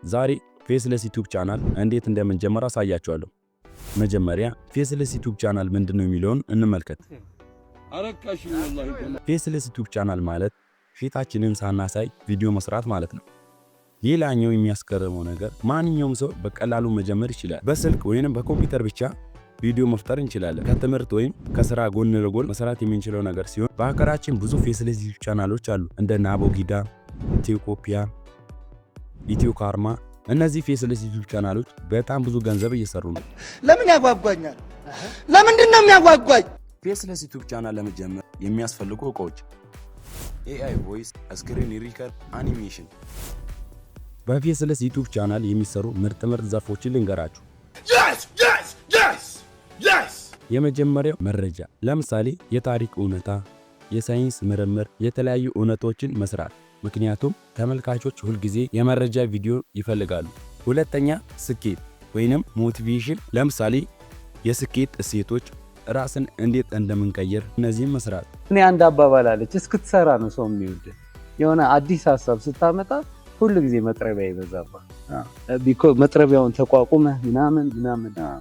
ዛሬ ፌስለስ ዩቲዩብ ቻናል እንዴት እንደምንጀምር አሳያችኋለሁ። መጀመሪያ ፌስለስ ዩቲዩብ ቻናል ምንድነው የሚለውን እንመልከት። ፌስለስ ዩቲዩብ ቻናል ማለት ፊታችንን ሳናሳይ ቪዲዮ መስራት ማለት ነው። ሌላኛው የሚያስገርመው ነገር ማንኛውም ሰው በቀላሉ መጀመር ይችላል። በስልክ ወይንም በኮምፒውተር ብቻ ቪዲዮ መፍጠር እንችላለን። ከትምህርት ወይም ከስራ ጎን ለጎን መስራት የምንችለው ነገር ሲሆን በሀገራችን ብዙ ፌስለስ ዩቲዩብ ቻናሎች አሉ። እንደ ናቦጊዳ፣ ኢትዮኮፒያ፣ ኢትዮ ካርማ። እነዚህ ፌስለስ ዩቲዩብ ቻናሎች በጣም ብዙ ገንዘብ እየሰሩ ነው። ለምን ያጓጓኛል? ለምንድን ነው የሚያጓጓኝ? ፌስለስ ዩቲዩብ ቻናል ለመጀመር የሚያስፈልጉ እቃዎች AI ቮይስ፣ ስክሪን ሪከርድ፣ አኒሜሽን። በፌስለስ ዩቲዩብ ቻናል የሚሰሩ ምርጥ ዘርፎችን ልንገራችሁ። የመጀመሪያው መረጃ፣ ለምሳሌ የታሪክ እውነታ፣ የሳይንስ ምርምር፣ የተለያዩ እውነቶችን መስራት። ምክንያቱም ተመልካቾች ሁልጊዜ የመረጃ ቪዲዮ ይፈልጋሉ። ሁለተኛ ስኬት ወይንም ሞቲቬሽን፣ ለምሳሌ የስኬት እሴቶች፣ ራስን እንዴት እንደምንቀየር እነዚህን መስራት። እኔ አንድ አባባል አለች፣ እስክትሰራ ነው ሰው የሚወድ። የሆነ አዲስ ሐሳብ ስታመጣ ሁሉ ጊዜ መጥረቢያ ይበዛባል። መጥረቢያውን ተቋቁመህ ምናምን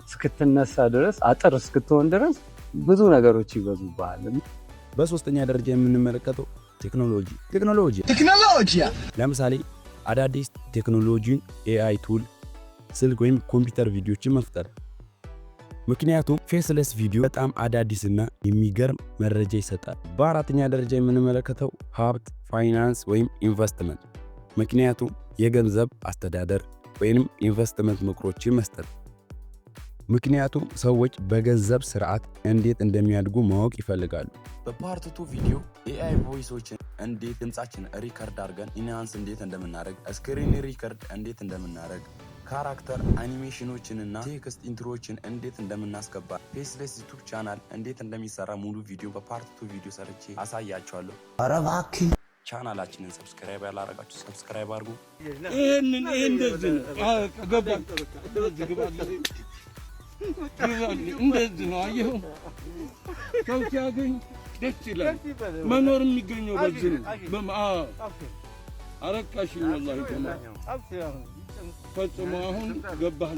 እስክትነሳ ድረስ አጥር እስክትሆን ድረስ ብዙ ነገሮች ይበዙብሃል። በሶስተኛ ደረጃ የምንመለከተው ቴክኖሎጂ ለምሳሌ አዳዲስ ቴክኖሎጂን፣ AI ቱል፣ ስልክ ወይም ኮምፒውተር ቪዲዮችን መፍጠር። ምክንያቱም ፌስለስ ቪዲዮ በጣም አዳዲስና የሚገርም መረጃ ይሰጣል። በአራተኛ ደረጃ የምንመለከተው ሀብት፣ ፋይናንስ ወይም ኢንቨስትመንት። ምክንያቱም የገንዘብ አስተዳደር ወይም ኢንቨስትመንት ምክሮችን መስጠት። ምክንያቱም ሰዎች በገንዘብ ስርዓት እንዴት እንደሚያድጉ ማወቅ ይፈልጋሉ። በፓርት 2 ቪዲዮ AI ቮይሶችን እንዴት ድምጻችን ሪከርድ አድርገን ኢንሃንስ እንዴት እንደምናደርግ፣ ስክሪን ሪከርድ እንዴት እንደምናደርግ፣ ካራክተር አኒሜሽኖችንና ቴክስት ኢንትሮችን እንዴት እንደምናስገባ፣ ፌስለስ ዩቲዩብ ቻናል እንዴት እንደሚሰራ ሙሉ ቪዲዮ በፓርት 2 ቪዲዮ ሰርቼ አሳያችኋለሁ። ኧረ እባክህ ቻናላችንን ሰብስክራይብ ያላረጋችሁ ሰብስክራይብ አድርጉ። ይሄንን እንደዚህ ነው። አየሁ ሰው ሲያገኝ ደስ ይላል። መኖር የሚገኘው በዚህ ነው። አረካሽኝ ወላሂ ፈጽሞ አሁን ገባህ።